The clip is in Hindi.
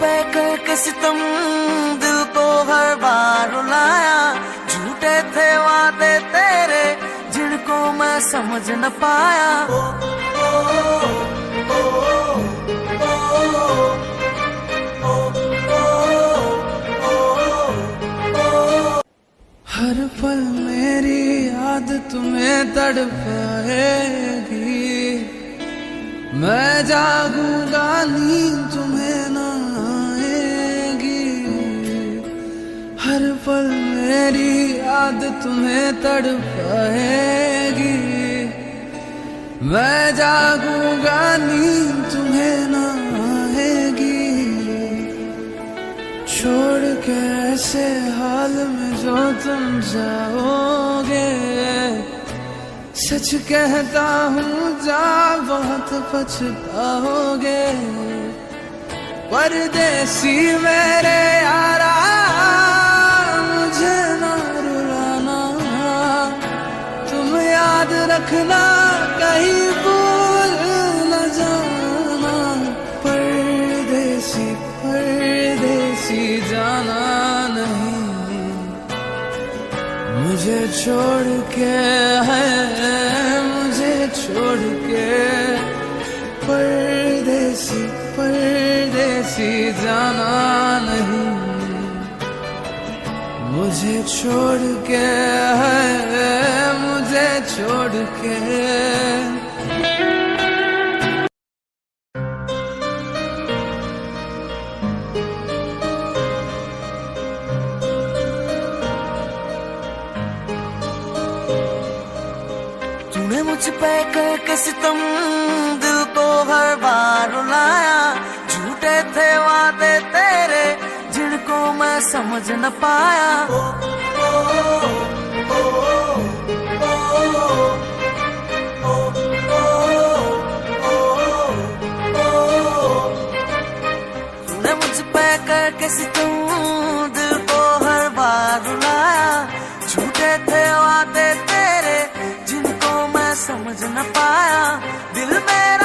पे करके सितम दिल को हर बार रुलाया। झूठे थे वादे तेरे जिनको मैं समझ न पाया। हर पल मेरी याद तुम्हें तड़पाएगी। मैं जागूंगा नींद तुम्हें न आएगी। हर पल मेरी याद तुम्हें तड़पाएगी। मैं जागूंगा नींद तुम्हें न आएगी। छोड़ के ऐसे हाल में जो तुम जाओगे, सच कहता हूँ जा बहुत पछताओगे। परदेसी मेरे यारा मुझे ना रुलाना। तुम याद रखना कहीं भूल न जाना। परदेसी परदेसी जाना नहीं मुझे छोड़ के है, मुझे छोड़ के। परदेसी परदेसी जाना नहीं मुझे छोड़ के है, मुझे छोड़ के। तूने मुझ पे करके सितम दिल को हर बार रुलाया। झूठे थे वादे तेरे जिनको मैं समझ न पाया। तूने मुझ पे करके सितम दिल को हर बार रुलाया। झूठे थे वादे तेरे समझ न पाया। दिल मेरा